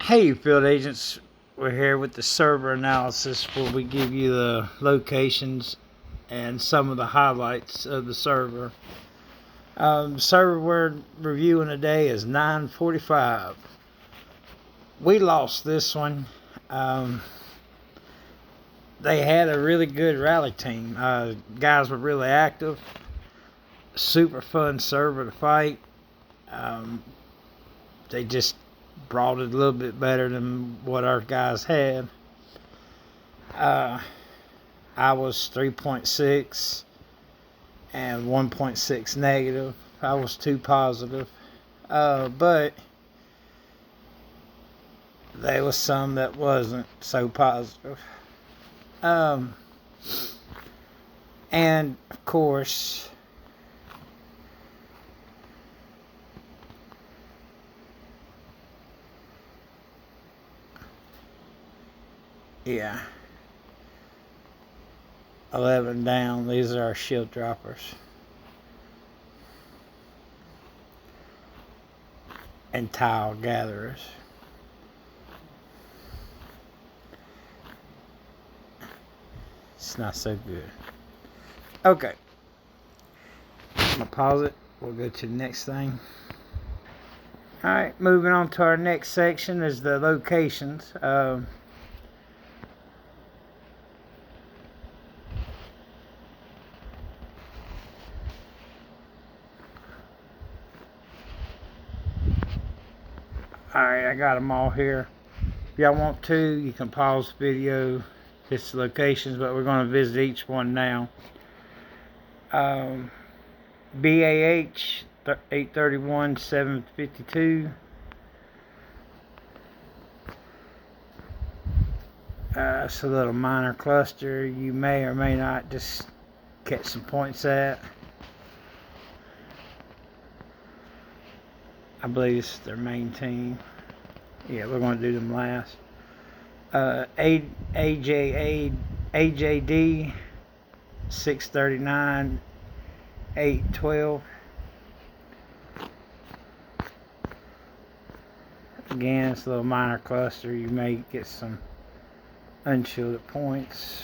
Hey, field agents, we're here with the server analysis where we give you the locations and some of the highlights of the server. The server we're reviewing today is 945. We lost this one. They had a really good rally team. Guys were really active. Super fun server to fight. They just brought it a little bit better than what our guys had. I was 3.6 and 1.6 negative. I was 2 positive. But there was some that wasn't so positive. And of course, yeah, 11 down. These are our shield droppers. And tile gatherers. It's not so good. Okay. I'm gonna pause it. We'll go to the next thing. Alright, moving on to our next section is the locations. Alright, I got them all here. If y'all want to, you can pause the video. It's the locations, but we're going to visit each one now. BAH 831 752. It's a little minor cluster. You may or may not just catch some points at. I believe it's their main team. Yeah, we're going to do them last. AJD 639 812. Again, it's a little minor cluster. You may get some unshielded points.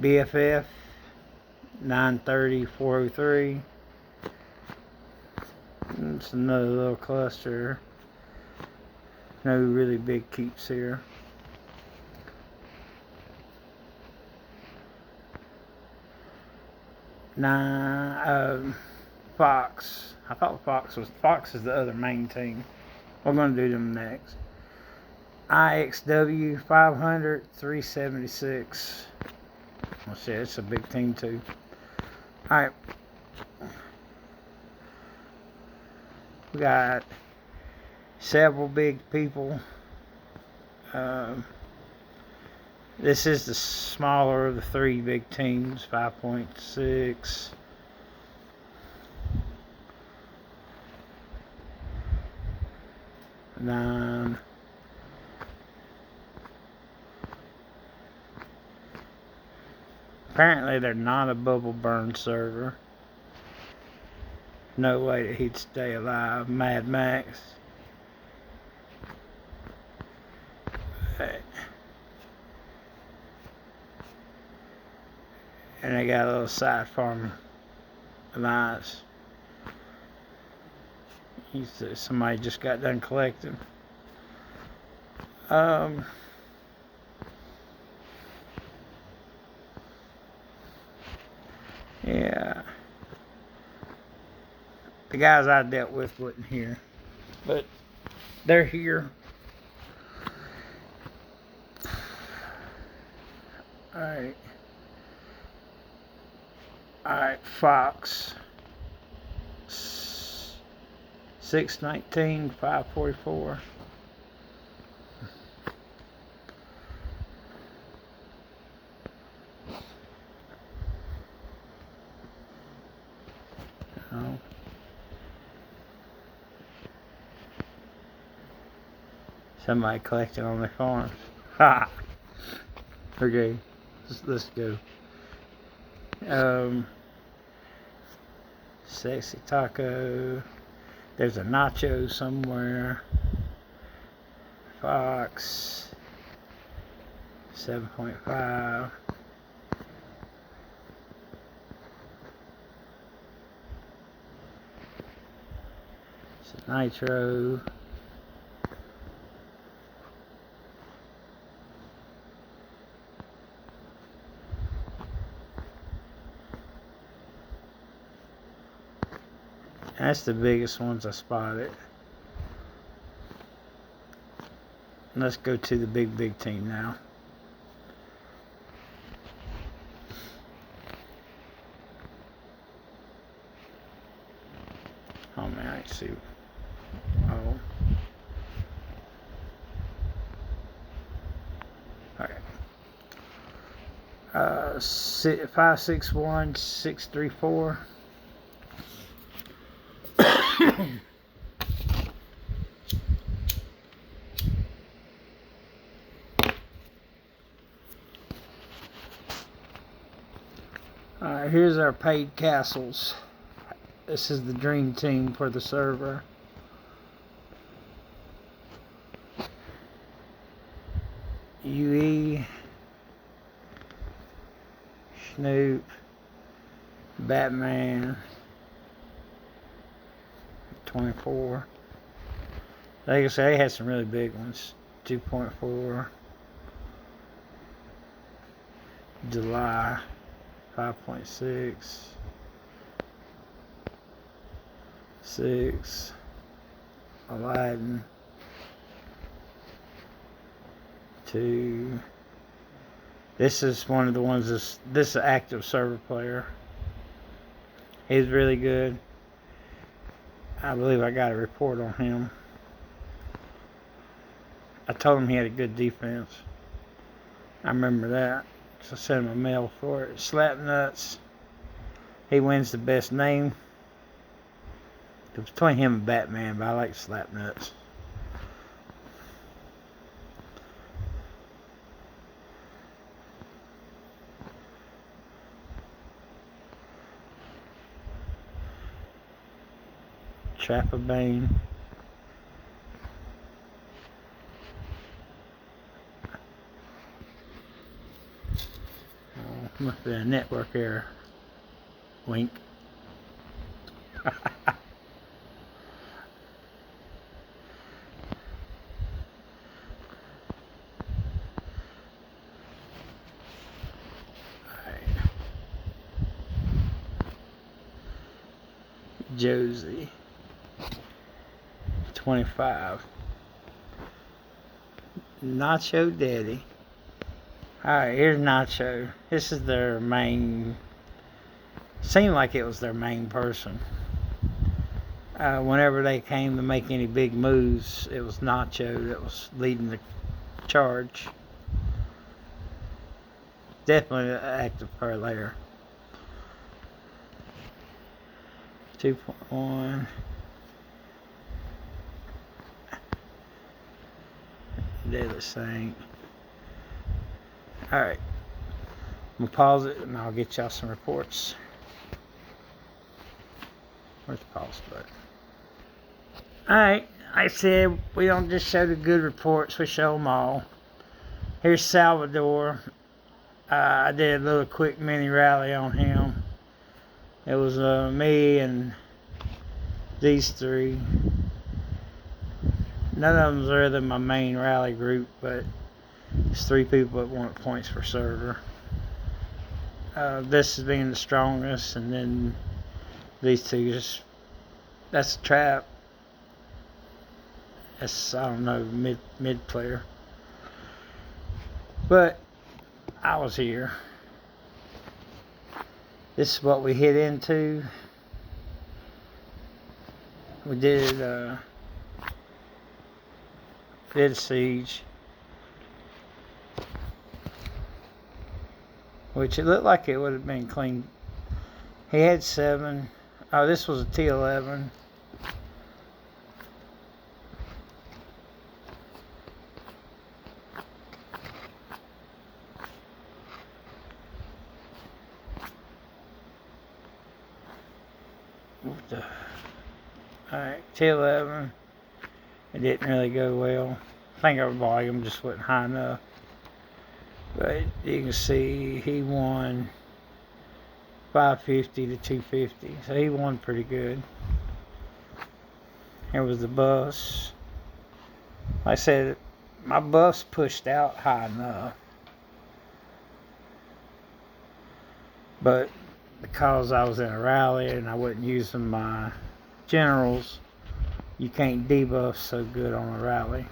BFF 930 403. It's another little cluster. No really big keeps here. Fox. I thought Fox is the other main team. We're going to do them next. IXW 500 376. Well, shit, it's a big team too. Alright. We got several big people. This is the smaller of the three big teams. 5.6. Nine. Apparently they're not a bubble burn server. No way that he'd stay alive. Mad Max. And they got a little side farm alliance. Somebody just got done collecting. Yeah. The guys I dealt with wasn't here, but they're here. Alright. Alright, Fox 619 544. Oh. Somebody collecting on their farms. Ha! Okay, let's go. Sexy Taco There's a nacho somewhere. Fox 7.5. It's a nitro. That's the biggest ones I spotted. Let's go to the big team now. Oh man, I see. Oh. Alright. 561634. Alright, here's our paid castles. This is the dream team for the server. UE, Snoop, Batman, 24. Like I say, they had some really big ones. 2.4. July, 5.6. 6. Aladdin. 2. This is one of the ones this is an active server player. He's really good. I believe I got a report on him. I told him he had a good defense. I remember that. So I sent him a mail for it. Slapnuts. He wins the best name. It's between him and Batman, but I like Slapnuts. Trapperbane. Oh, must be a network error. Wink. Josie. 25. Nacho Daddy. Alright, here's Nacho. This is their main. Seemed like it was their main person. Whenever they came to make any big moves, it was Nacho that was leading the charge. Definitely an active player. 2.1. Deadly Saint. Alright. I'm going to pause it and I'll get y'all some reports. Where's the pause button? Alright. Like I said, we don't just show the good reports, we show them all. Here's Salvador. I did a little quick mini rally on him. It was me and these three. None of them's really my main rally group, but it's 3 people that want points per server. This is being the strongest, and then these two just, that's a trap. That's, I don't know, mid player. But I was here. This is what we hit into. We did siege, which it looked like it would have been clean. He had 7. Oh, this was a T11. Alright, T11. It didn't really go well. I think our volume just wasn't high enough. But you can see he won 550 to 250. So he won pretty good. Here was the bus. Like I said, my bus pushed out high enough. But because I was in a rally and I wasn't using my generals, you can't debuff so good on a rally.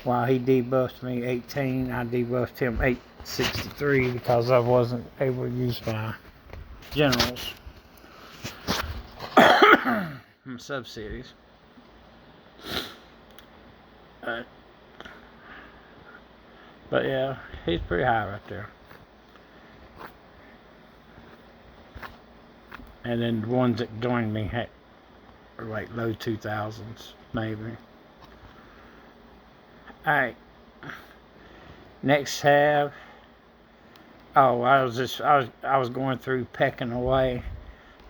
While he debuffed me 18, I debuffed him 863 because I wasn't able to use my generals. Subsidies. But yeah, he's pretty high right there. And then the ones that joined me were like low 2000s, maybe. Alright. Next tab. Oh, I was going through pecking away.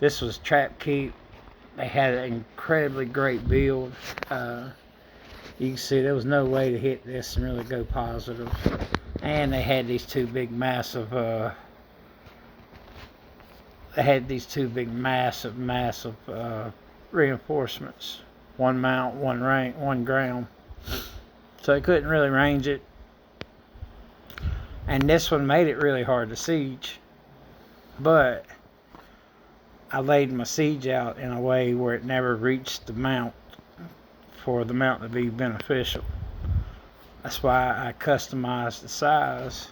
This was Trap Keep. They had an incredibly great build. You can see there was no way to hit this and really go positive. And they had these two big massive reinforcements. One mount, one rank, one ground. So they couldn't really range it. And this one made it really hard to siege. But I laid my siege out in a way where it never reached the mount for the mount to be beneficial. That's why I customized the size.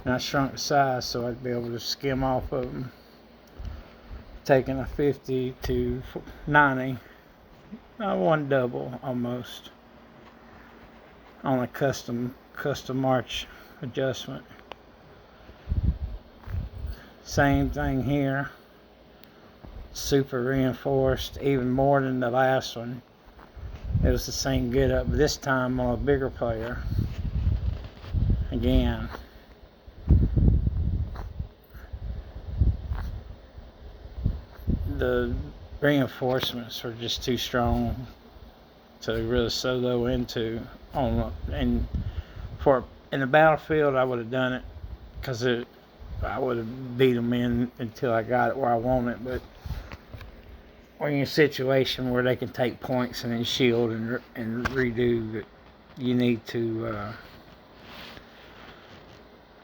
And I shrunk the size so I'd be able to skim off of them. Taking a 50 to 90. One double almost. On a custom march adjustment. Same thing here. Super reinforced, even more than the last one. It was the same get up, but this time on a bigger player. Again. The reinforcements were just too strong to really solo into in the battlefield. I would have done it because I would have beat them in until I got it where I want it. But when you're in a situation where they can take points and then shield and redo, you need to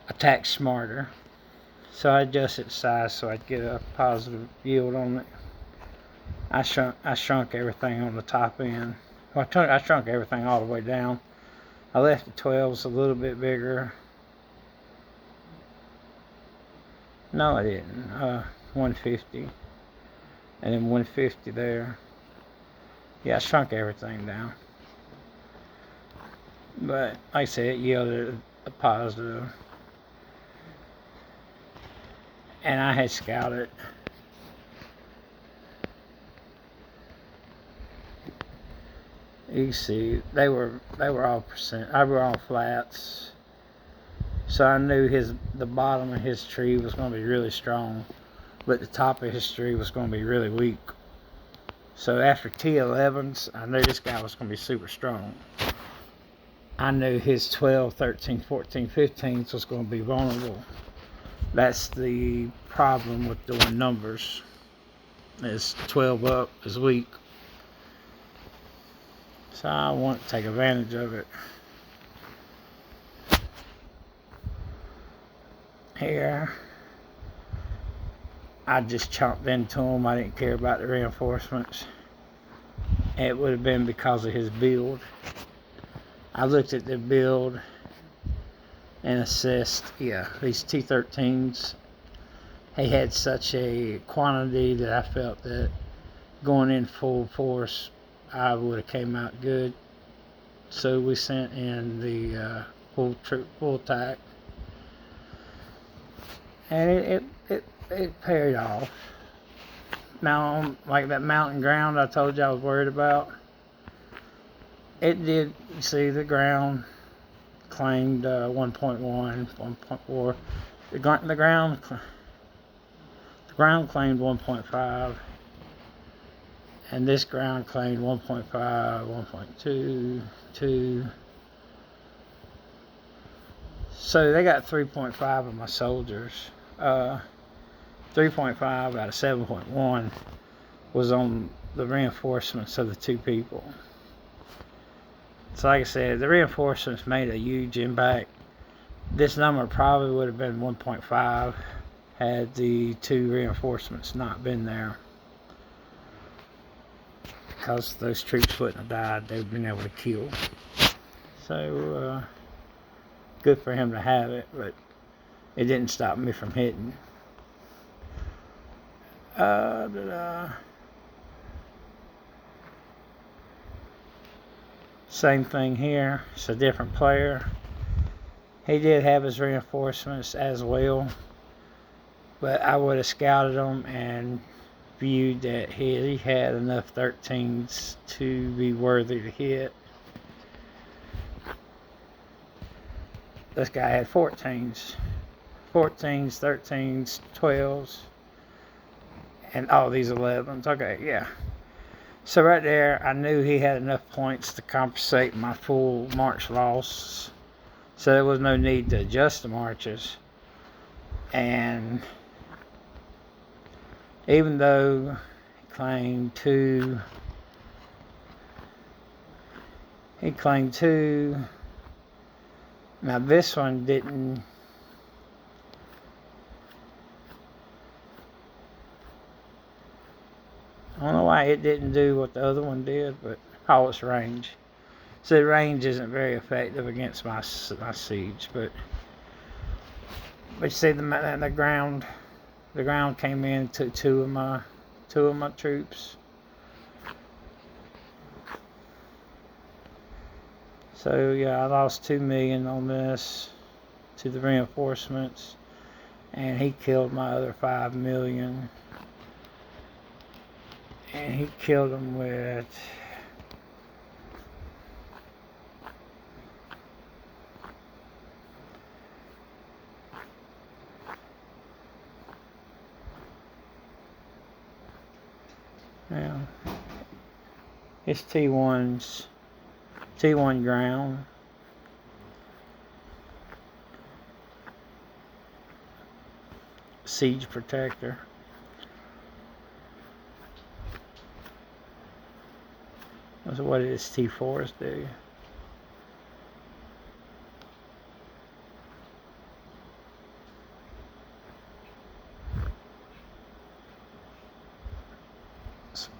attack smarter. So I adjusted the size so I'd get a positive yield on it. I shrunk everything on the top end. Well, I shrunk everything all the way down. I left the 12s a little bit bigger. No, I didn't. 150. And then 150 there. Yeah, I shrunk everything down. But like I said, it yielded a positive. And I had scouted. You can see they were all percent. I were all flats. So I knew the bottom of his tree was going to be really strong, but the top of his tree was going to be really weak. So after T11s, I knew this guy was going to be super strong. I knew his 12, 13, 14, 15s was going to be vulnerable. That's the problem with doing numbers. Is 12 up is weak. So I want to take advantage of it. Here, I just chomped into him. I didn't care about the reinforcements. It would have been because of his build. I looked at the build and assessed, yeah, these T13s. He had such a quantity that I felt that going in full force, I would have came out good. So we sent in the full attack. And it paid off. Now, like that mountain ground I told you I was worried about, it did. See, the ground claimed 1.1, 1.4. The ground claimed 1.5. And this ground claimed 1.5, 1.2, 2. So they got 3.5 of my soldiers. 3.5 out of 7.1 was on the reinforcements of the 2 people. So like I said, the reinforcements made a huge impact. This number probably would have been 1.5 had the 2 reinforcements not been there. Because those troops wouldn't have died, they'd been able to kill. So, good for him to have it, but it didn't stop me from hitting. Same thing here. It's a different player. He did have his reinforcements as well, but I would have scouted them and viewed that he had enough 13s to be worthy to hit. This guy had 14s, 13s, 12s, and all these 11s. Okay, yeah. So right there, I knew he had enough points to compensate my full march loss. So there was no need to adjust the marches. And even though he claimed 2, now this one didn't. I don't know why it didn't do what the other one did, but its range. So the range isn't very effective against my siege, but you see the ground came in and took two of my troops. So yeah, I lost 2 million on this to the reinforcements, and he killed my other 5 million. And he killed them with it's T1 ground. Siege protector. That's what it is T4s do.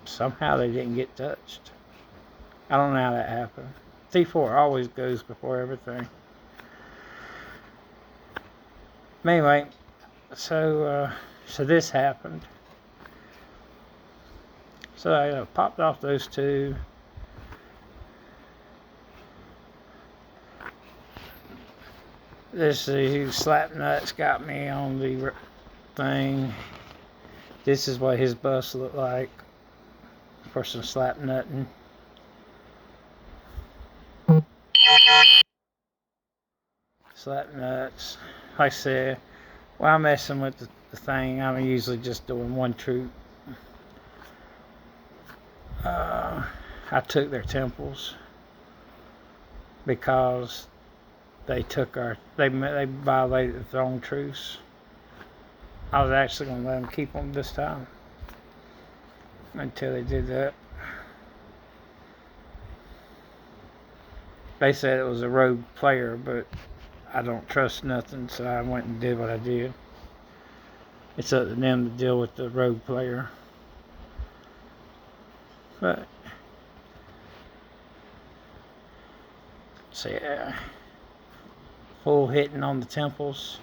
Somehow they didn't get touched. I don't know how that happened. T4 always goes before everything. Anyway, so this happened. So I popped off those 2. This slap nuts got me on the thing. This is what his bus looked like for some slap nutting. Slap nuts. Like I said, while I'm messing with the thing, I'm usually just doing 1 troop. I took their temples because they violated the throne truce. I was actually going to let them keep them this time until they did that. They said it was a rogue player, but I don't trust nothing, so I went and did what I did. It's up to them to deal with the rogue player. But so yeah, full hitting on the temples.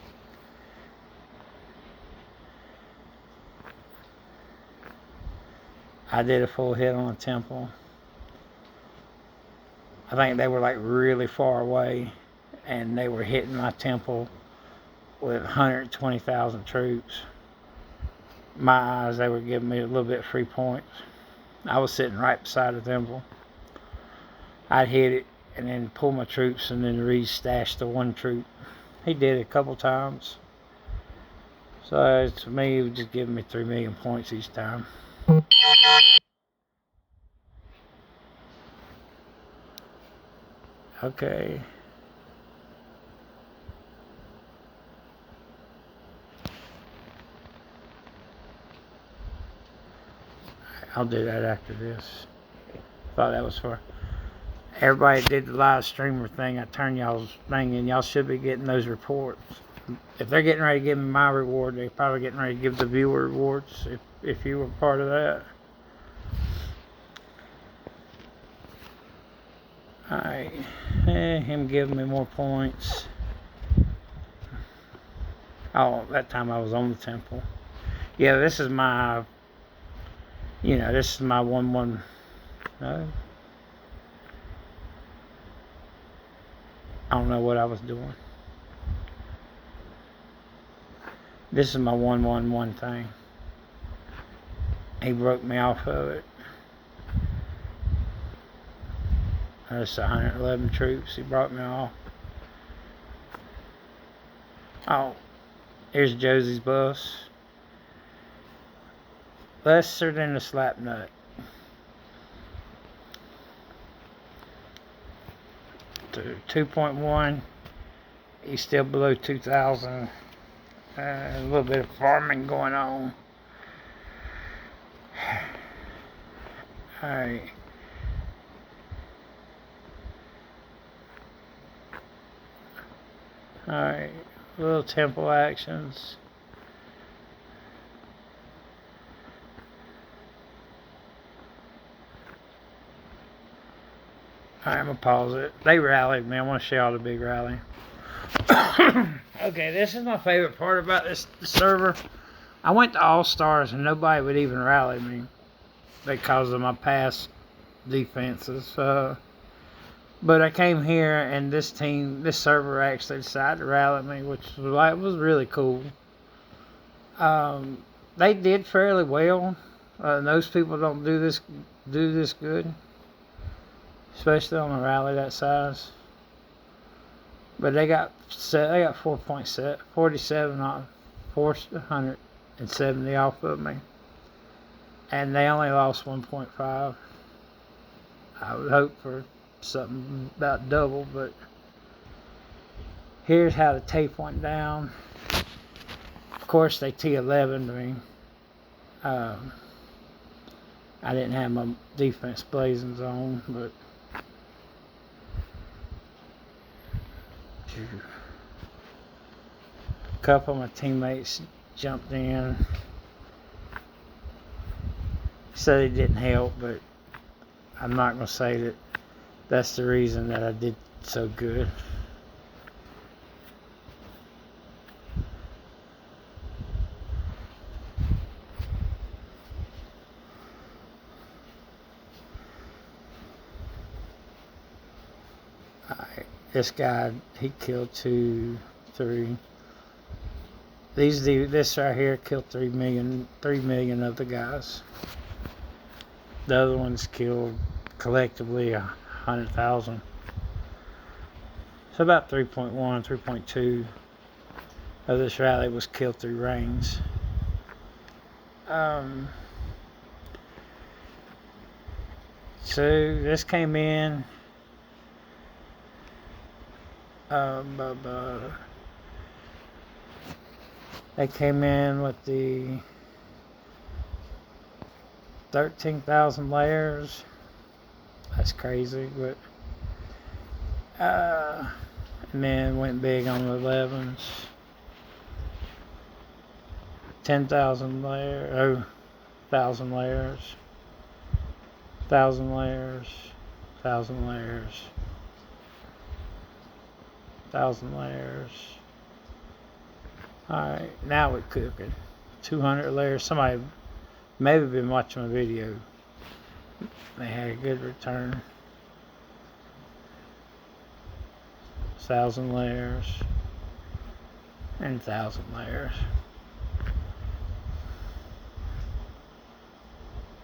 I did a full hit on a temple. I think they were like really far away, and they were hitting my temple with 120,000 troops. My eyes, they were giving me a little bit of free points. I was sitting right beside the temple. I'd hit it and then pull my troops and then re-stash the 1 troop. He did it a couple times. So to me, it was just giving me 3 million points each time. Okay. I'll do that after this. Thought that was for everybody that did the live streamer thing. I turned y'all's thing in. Y'all should be getting those reports. If they're getting ready to give me my reward, they're probably getting ready to give the viewer rewards if you were part of that. Alright. Him giving me more points. Oh, that time I was on the temple. Yeah, this is my... You know, this is my 1-1... No. I don't know what I was doing. This is my 1-1-1 thing. He broke me off of it. There's 111 troops. He brought me off. Oh, here's Josie's bus. Lesser than a slap nut. To 2.1. He's still below 2,000. A little bit of farming going on. Alright. Alright. Little temple actions. Alright, I'm gonna pause it. They rallied me. I want to show y'all the big rally. Okay, this is my favorite part about this server. I went to All Stars and nobody would even rally me because of my past defenses. But I came here and this server actually decided to rally me, which was really cool. They did fairly well. Most people don't do this good, especially on a rally that size. But they got 47 off, 470 off of me, and they only lost 1.5. I would hope for something about double, but here's how the tape went down. Of course, they T11'd me. I didn't have my defense blazings on, but a couple of my teammates jumped in. Said it didn't help, but I'm not going to say that that's the reason that I did so good. Alright, this guy, he killed 2, 3. This right here killed 3 million of the guys. The other ones killed collectively 100,000. So about 3.1, 3.2 of this rally was killed through range. So this came in. They came in with the 13,000 layers. That's crazy, but and then went big on the 11s. 10,000 layers. Oh, 1,000 layers. 1,000 layers. 1,000 layers. 1,000 layers. Alright, now we're cooking. 200 layers. Somebody maybe been watching my video. They had a good return. 1,000 layers. And 1,000 layers.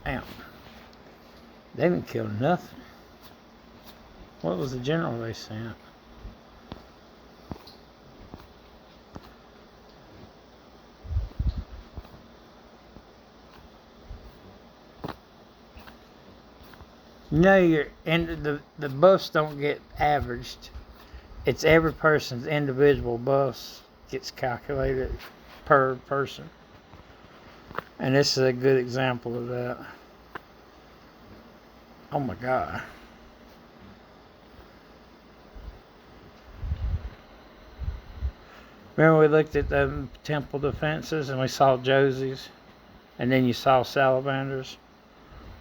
Damn. They didn't kill nothing. What was the general they sent? No, the buffs don't get averaged. It's every person's individual buffs gets calculated per person. And this is a good example of that. Oh my god. Remember we looked at the temple defenses and we saw Josie's, and then you saw salamanders?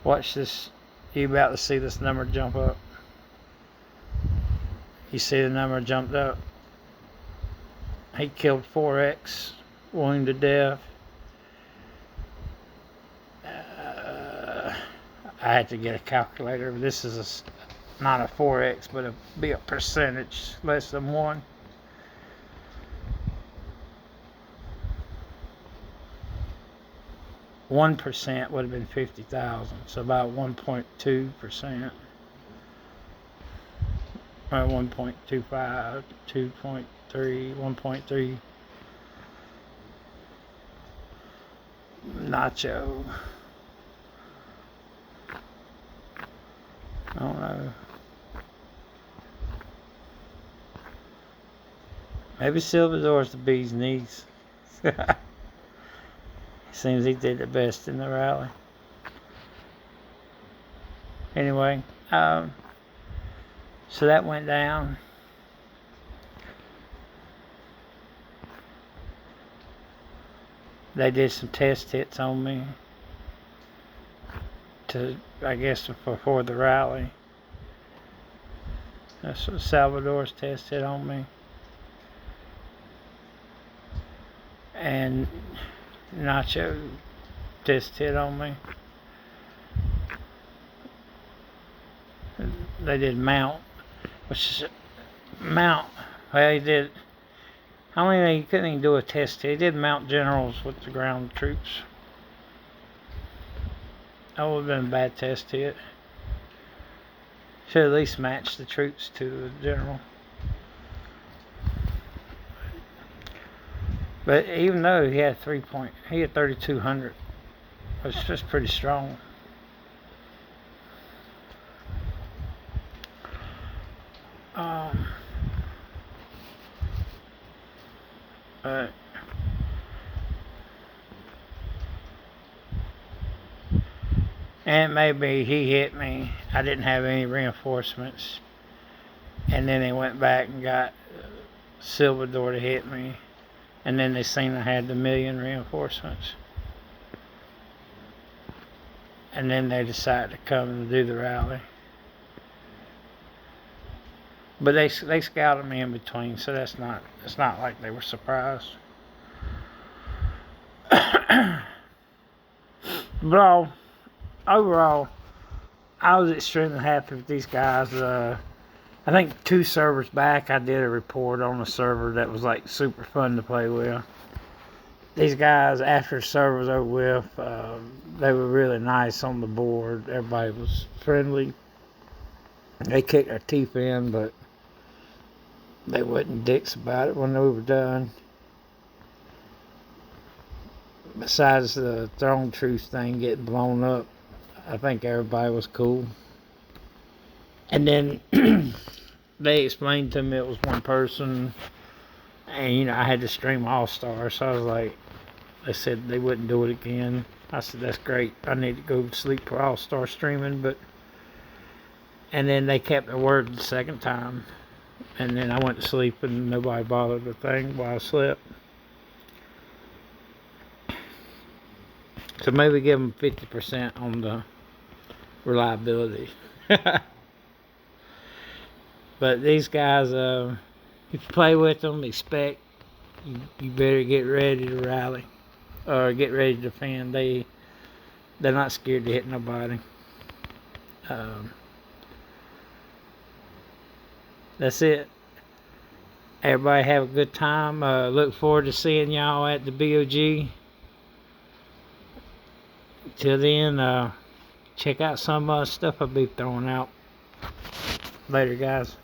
Watch this. You're about to see this number jump up. You see the number jumped up. He killed 4x, wounded death. I had to get a calculator. This is not a 4x, but be a percentage less than 1. %1 would have been 50,000, so about 1.2%. Or 1.25, 2.3, 1.3. Nacho. I don't know. Maybe Silvador's the bee's knees. Seems he did the best in the rally. Anyway, so that went down. They did some test hits on me I guess before the rally. That's what Salvador's test hit on me. And Nacho test hit on me. They did mount, which is mount. Well, he did. I don't even, he couldn't even do a test hit. He did mount generals with the ground troops. That would have been a bad test hit. Should at least match the troops to the general. But even though he had 3,200, which is just pretty strong. And maybe he hit me. I didn't have any reinforcements. And then they went back and got Silvador to hit me. And then they seen I had the 1,000,000 reinforcements. And then they decided to come and do the rally. But they scouted me in between, so it's not like they were surprised. But overall, I was extremely happy with these guys. I think 2 servers back, I did a report on a server that was like super fun to play with. These guys, after the server was over with, they were really nice on the board. Everybody was friendly. They kicked our teeth in, but they wasn't dicks about it when we were done. Besides the throne truth thing getting blown up, I think everybody was cool. And then they explained to me it was one person, and I had to stream All-Star, so I was like, they said they wouldn't do it again. I said, that's great. I need to go to sleep for All-Star streaming, and then they kept their word the second time. And then I went to sleep and nobody bothered a thing while I slept. So maybe give them 50% on the reliability. But these guys, if you play with them, expect you better get ready to rally or get ready to defend. They're not scared to hit nobody. That's it. Everybody have a good time. Look forward to seeing y'all at the BOG. Till then, check out some stuff I'll be throwing out. Later, guys.